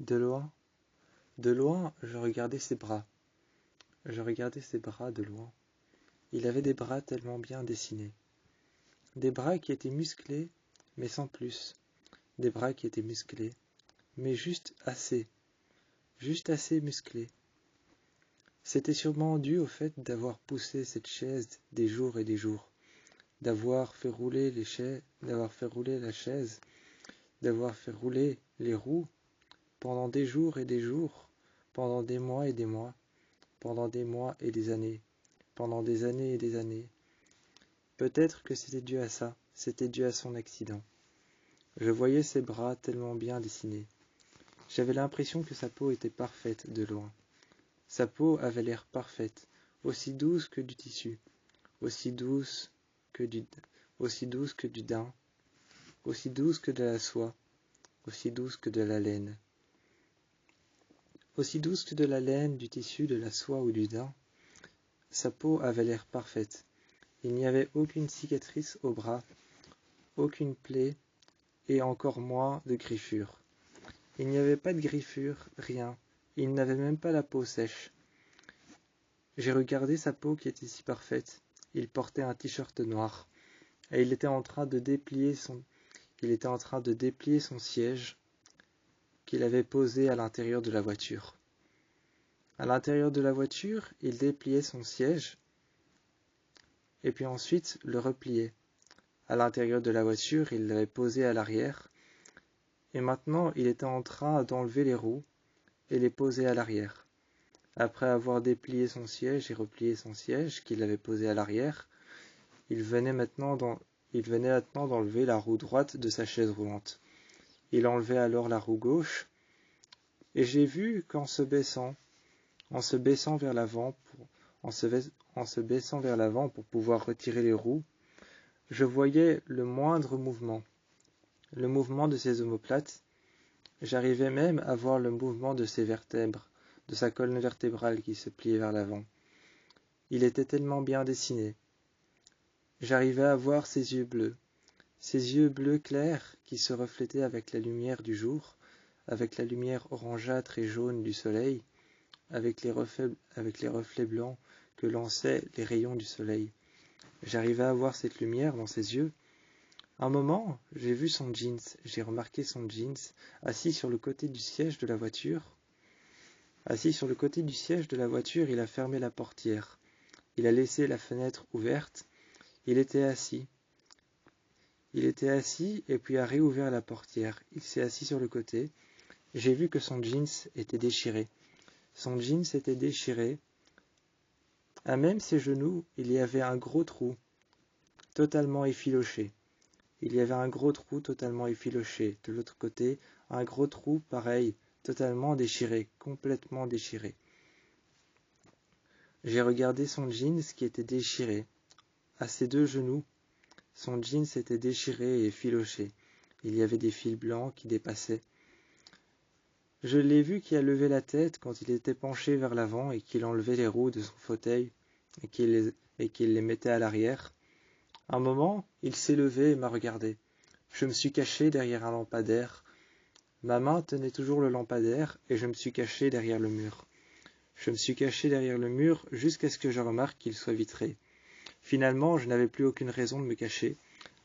De loin, je regardais ses bras. Je regardais ses bras de loin. Il avait des bras tellement bien dessinés. Des bras qui étaient musclés, mais sans plus. Des bras qui étaient musclés, mais juste assez musclés. C'était sûrement dû au fait d'avoir poussé cette chaise des jours et des jours, d'avoir fait rouler la chaise, d'avoir fait rouler les roues pendant des jours et des jours, pendant des mois et des mois, pendant des mois et des années, pendant des années et des années. Peut-être que c'était dû à ça, c'était dû à son accident. Je voyais ses bras tellement bien dessinés. J'avais l'impression que sa peau était parfaite de loin. Sa peau avait l'air parfaite, aussi douce que du tissu, aussi douce que du daim, aussi douce que de la soie, aussi douce que de la laine. Aussi douce que de la laine, du tissu, de la soie ou du daim, sa peau avait l'air parfaite. Il n'y avait aucune cicatrice au bras, aucune plaie, et encore moins de griffures. Il n'y avait pas de griffures, rien. Il n'avait même pas la peau sèche. J'ai regardé sa peau qui était si parfaite. Il portait un t-shirt noir, et il était en train de déplier son siège qu'il avait posé à l'intérieur de la voiture. À l'intérieur de la voiture, il dépliait son siège, et puis ensuite le repliait. À l'intérieur de la voiture, il l'avait posé à l'arrière, et maintenant il était en train d'enlever les roues et les poser à l'arrière. Après avoir déplié son siège et replié son siège qu'il avait posé à l'arrière, il venait maintenant d'enlever la roue droite de sa chaise roulante. Il enlevait alors la roue gauche, et j'ai vu qu'en se baissant vers l'avant pour pouvoir retirer les roues, je voyais le moindre mouvement, le mouvement de ses omoplates. J'arrivais même à voir le mouvement de ses vertèbres, de sa colonne vertébrale qui se pliait vers l'avant. Il était tellement bien dessiné. J'arrivais à voir ses yeux bleus clairs qui se reflétaient avec la lumière du jour, avec la lumière orangeâtre et jaune du soleil, avec les reflets blancs que lançaient les rayons du soleil. J'arrivais à voir cette lumière dans ses yeux. Un moment, j'ai remarqué son jeans assis sur le côté du siège de la voiture. Assis sur le côté du siège de la voiture, il a fermé la portière. Il a laissé la fenêtre ouverte. Il était assis et puis a réouvert la portière. Il s'est assis sur le côté. J'ai vu que son jeans était déchiré. Son jeans était déchiré. À même ses genoux, il y avait un gros trou, totalement effiloché. Il y avait un gros trou totalement effiloché. De l'autre côté, un gros trou pareil, totalement déchiré, complètement déchiré. J'ai regardé son jeans qui était déchiré. À ses deux genoux, son jeans était déchiré et effiloché. Il y avait des fils blancs qui dépassaient. Je l'ai vu qui a levé la tête quand il était penché vers l'avant et qu'il enlevait les roues de son fauteuil et qu'il les mettait à l'arrière. Un moment, il s'est levé et m'a regardé. Je me suis caché derrière un lampadaire. Ma main tenait toujours le lampadaire et je me suis caché derrière le mur. Je me suis caché derrière le mur jusqu'à ce que je remarque qu'il soit vitré. Finalement, je n'avais plus aucune raison de me cacher,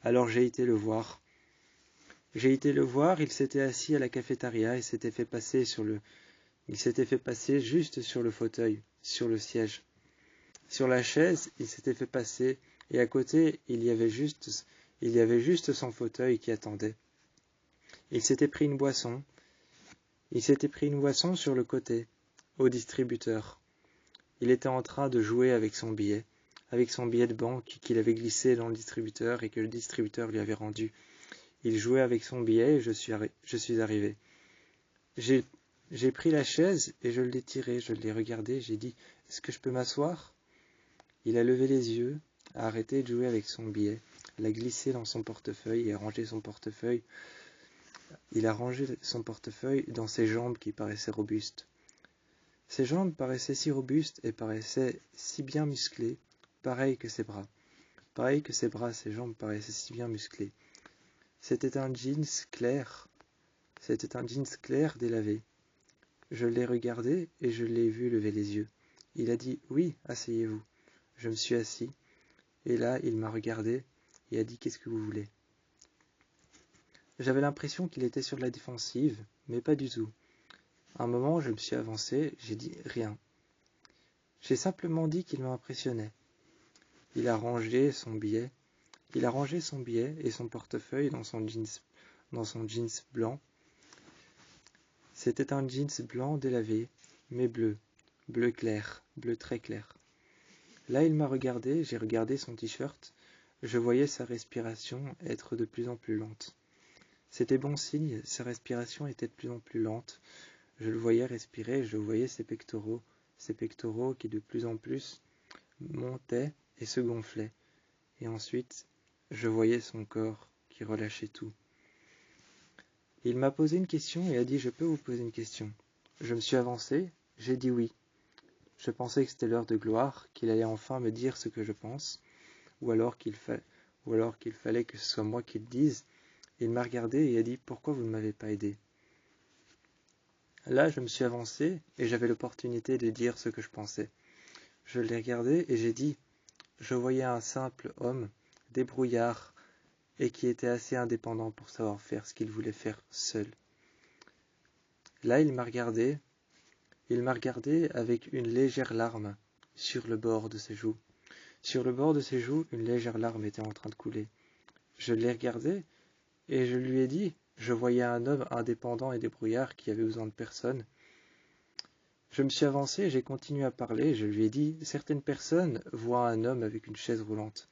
alors j'ai été le voir. Il s'était assis à la cafétéria et s'était fait passer juste sur le fauteuil, sur le siège. Sur la chaise, il s'était fait passer, et à côté, il y avait juste son fauteuil qui attendait. Il s'était pris une boisson sur le côté, au distributeur. Il était en train de jouer avec son billet de banque qu'il avait glissé dans le distributeur et que le distributeur lui avait rendu. Il jouait avec son billet et je suis arrivé. J'ai pris la chaise et je l'ai tirée, je l'ai regardé, j'ai dit « Est-ce que je peux m'asseoir ?» Il a levé les yeux, a arrêté de jouer avec son billet, l'a glissé dans son portefeuille et a rangé son portefeuille. Il a rangé son portefeuille dans ses jambes qui paraissaient robustes. Ses jambes paraissaient si robustes et paraissaient si bien musclées, pareil que ses bras. Pareil que ses bras, ses jambes paraissaient si bien musclées. C'était un jeans clair délavé. Je l'ai regardé et je l'ai vu lever les yeux. Il a dit « Oui, asseyez-vous ». Je me suis assis, et là, il m'a regardé et a dit « Qu'est-ce que vous voulez ?» J'avais l'impression qu'il était sur la défensive, mais pas du tout. À un moment, je me suis avancé, j'ai dit « Rien ». J'ai simplement dit qu'il m'impressionnait. Il a rangé son billet et son portefeuille dans son jeans blanc. C'était un jeans blanc délavé, mais bleu clair, bleu très clair. Là, il m'a regardé, j'ai regardé son t-shirt, je voyais sa respiration être de plus en plus lente. C'était bon signe, sa respiration était de plus en plus lente. Je le voyais respirer, je voyais ses pectoraux qui de plus en plus montaient et se gonflaient. Et ensuite, je voyais son corps qui relâchait tout. Il m'a posé une question et a dit « Je peux vous poser une question ?» Je me suis avancé, j'ai dit oui. Je pensais que c'était l'heure de gloire, qu'il allait enfin me dire ce que je pense, ou alors qu'il fallait que ce soit moi qui le dise. Il m'a regardé et a dit « Pourquoi vous ne m'avez pas aidé ?» Là, je me suis avancé et j'avais l'opportunité de dire ce que je pensais. Je l'ai regardé et j'ai dit « Je voyais un simple homme, débrouillard, et qui était assez indépendant pour savoir faire ce qu'il voulait faire seul. » Là, il m'a regardé avec une légère larme sur le bord de ses joues. Sur le bord de ses joues, une légère larme était en train de couler. Je l'ai regardé et je lui ai dit, je voyais un homme indépendant et débrouillard qui avait besoin de personne. Je me suis avancé et j'ai continué à parler. Je lui ai dit, certaines personnes voient un homme avec une chaise roulante.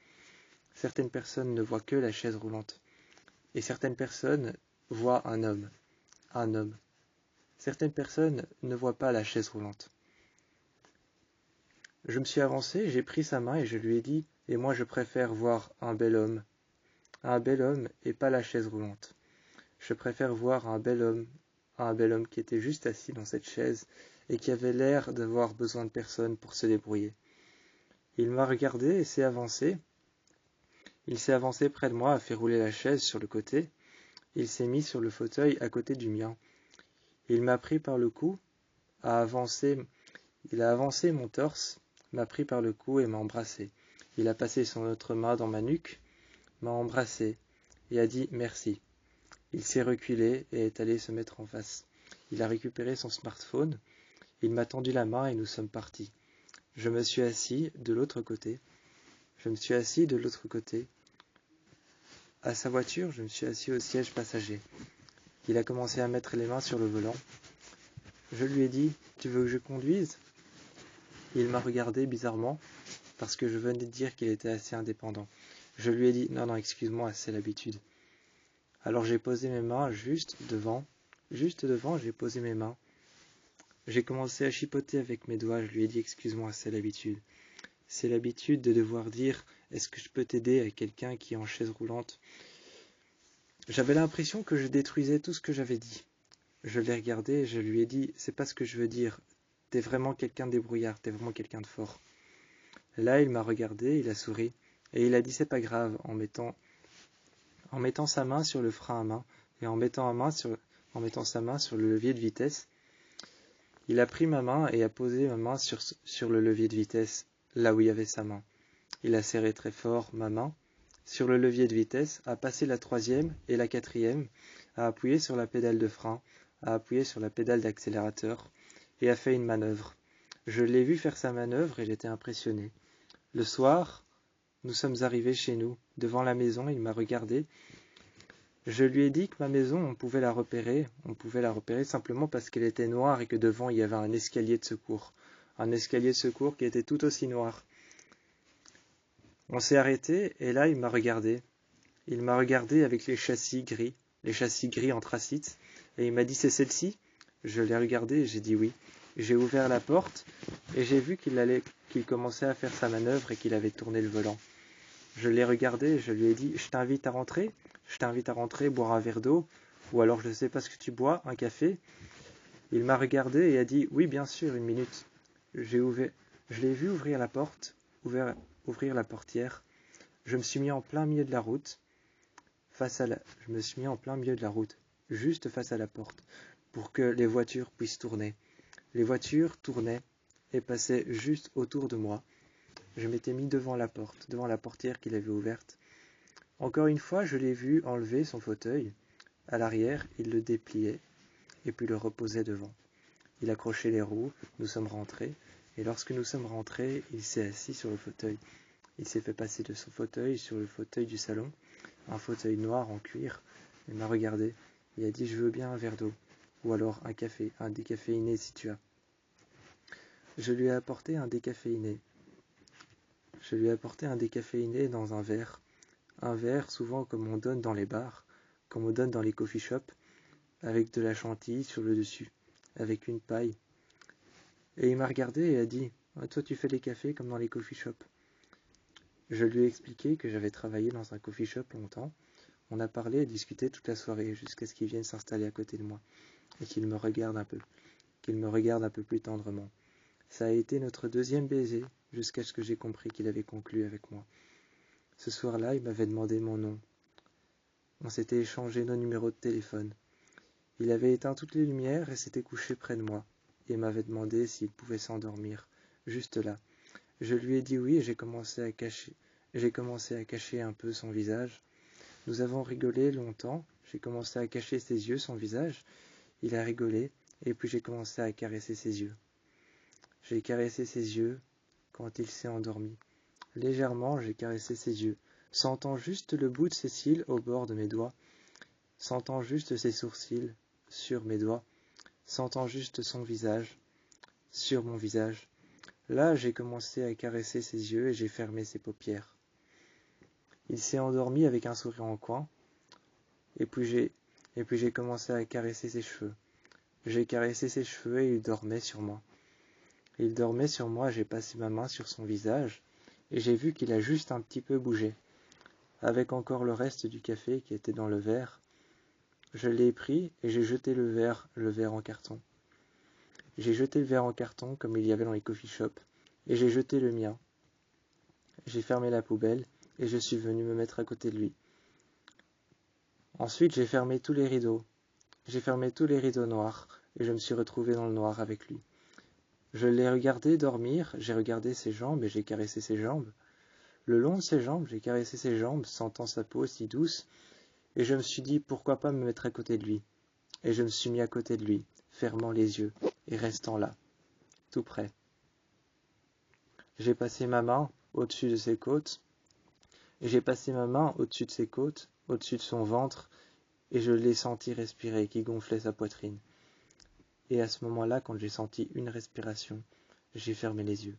Certaines personnes ne voient que la chaise roulante. Et certaines personnes voient un homme. Un homme. Certaines personnes ne voient pas la chaise roulante. Je me suis avancé, j'ai pris sa main et je lui ai dit « Et moi je préfère voir un bel homme et pas la chaise roulante. Je préfère voir un bel homme qui était juste assis dans cette chaise et qui avait l'air d'avoir besoin de personne pour se débrouiller. » Il m'a regardé et s'est avancé. Il s'est avancé près de moi, a fait rouler la chaise sur le côté. Il s'est mis sur le fauteuil à côté du mien. Il m'a pris par le cou, il a avancé mon torse, m'a pris par le cou et m'a embrassé. Il a passé son autre main dans ma nuque, m'a embrassé et a dit merci. Il s'est reculé et est allé se mettre en face. Il a récupéré son smartphone, il m'a tendu la main et nous sommes partis. Je me suis assis de l'autre côté. À sa voiture, je me suis assis au siège passager. Il a commencé à mettre les mains sur le volant. Je lui ai dit « Tu veux que je conduise ?» Il m'a regardé bizarrement parce que je venais de dire qu'il était assez indépendant. Je lui ai dit « Non, excuse-moi, c'est l'habitude. » Alors j'ai posé mes mains juste devant, j'ai posé mes mains. J'ai commencé à chipoter avec mes doigts, je lui ai dit « Excuse-moi, c'est l'habitude. » C'est l'habitude de devoir dire « Est-ce que je peux t'aider » à quelqu'un qui est en chaise roulante. J'avais l'impression que je détruisais tout ce que j'avais dit. Je l'ai regardé et je lui ai dit « C'est pas ce que je veux dire. T'es vraiment quelqu'un de débrouillard, t'es vraiment quelqu'un de fort. » Là, il m'a regardé, il a souri et il a dit « C'est pas grave » en mettant sa main sur le frein à main et en mettant sa main sur le levier de vitesse. Il a pris ma main et a posé ma main sur le levier de vitesse, là où il y avait sa main. Il a serré très fort ma main sur le levier de vitesse, a passé la 3e et la 4e, a appuyé sur la pédale de frein, a appuyé sur la pédale d'accélérateur et a fait une manœuvre. Je l'ai vu faire sa manœuvre et j'étais impressionné. Le soir, nous sommes arrivés chez nous. Devant la maison, il m'a regardé. Je lui ai dit que ma maison, on pouvait la repérer simplement parce qu'elle était noire et que devant, il y avait un escalier de secours. Un escalier de secours qui était tout aussi noir. On s'est arrêté et là, il m'a regardé. Il m'a regardé avec les châssis gris anthracite, et il m'a dit « C'est celle-ci ?» Je l'ai regardé et j'ai dit oui. J'ai ouvert la porte et j'ai vu qu'il commençait à faire sa manœuvre et qu'il avait tourné le volant. Je l'ai regardé et je lui ai dit « Je t'invite à rentrer boire un verre d'eau, ou alors je ne sais pas ce que tu bois, un café ?» Il m'a regardé et a dit « Oui, bien sûr, une minute. » Je l'ai vu ouvrir la portière. Je me suis mis en plein milieu de la route, juste face à la porte, pour que les voitures puissent tourner. Les voitures tournaient et passaient juste autour de moi. Je m'étais mis devant la portière qu'il avait ouverte. Encore une fois, je l'ai vu enlever son fauteuil. À l'arrière, il le dépliait et puis le reposait devant. Il accrochait les roues, nous sommes rentrés, et lorsque nous sommes rentrés, il s'est assis sur le fauteuil. Il s'est fait passer de son fauteuil sur le fauteuil du salon, un fauteuil noir en cuir. Il m'a regardé. Il a dit « Je veux bien un verre d'eau, ou alors un café, un décaféiné si tu as. » Je lui ai apporté un décaféiné. Je lui ai apporté un décaféiné dans un verre souvent comme on donne dans les bars, comme on donne dans les coffee shops, avec de la chantilly sur le dessus, avec une paille. Et il m'a regardé et a dit « Toi tu fais les cafés comme dans les coffee shops. » Je lui ai expliqué que j'avais travaillé dans un coffee shop longtemps. On a parlé et discuté toute la soirée jusqu'à ce qu'il vienne s'installer à côté de moi et qu'il me regarde un peu plus tendrement. Ça a été notre deuxième baiser jusqu'à ce que j'ai compris qu'il avait conclu avec moi. Ce soir-là, il m'avait demandé mon nom. On s'était échangé nos numéros de téléphone. Il avait éteint toutes les lumières et s'était couché près de moi et m'avait demandé s'il pouvait s'endormir, juste là. Je lui ai dit oui et j'ai commencé à cacher un peu son visage. Nous avons rigolé longtemps, j'ai commencé à cacher ses yeux, son visage. Il a rigolé et puis j'ai commencé à caresser ses yeux. J'ai caressé ses yeux quand il s'est endormi. Légèrement, j'ai caressé ses yeux, sentant juste le bout de ses cils au bord de mes doigts, sentant juste ses sourcils sur mes doigts, sentant juste son visage sur mon visage. Là, j'ai commencé à caresser ses yeux et j'ai fermé ses paupières. Il s'est endormi avec un sourire en coin, et puis j'ai commencé à caresser ses cheveux. J'ai caressé ses cheveux et il dormait sur moi. Il dormait sur moi, j'ai passé ma main sur son visage, et j'ai vu qu'il a juste un petit peu bougé. Avec encore le reste du café qui était dans le verre, je l'ai pris et j'ai jeté le verre en carton. J'ai jeté le verre en carton comme il y avait dans les coffee shops, et j'ai jeté le mien. J'ai fermé la poubelle et je suis venu me mettre à côté de lui. Ensuite, j'ai fermé tous les rideaux. J'ai fermé tous les rideaux noirs et je me suis retrouvé dans le noir avec lui. Je l'ai regardé dormir, j'ai regardé ses jambes et j'ai caressé ses jambes. Le long de ses jambes, j'ai caressé ses jambes, sentant sa peau si douce, et je me suis dit pourquoi pas me mettre à côté de lui. Et je me suis mis à côté de lui, fermant les yeux et restant là, tout près. J'ai passé ma main au-dessus de ses côtes, et j'ai passé ma main au-dessus de ses côtes, au-dessus de son ventre, et je l'ai senti respirer, qui gonflait sa poitrine. Et à ce moment-là, quand j'ai senti une respiration, j'ai fermé les yeux.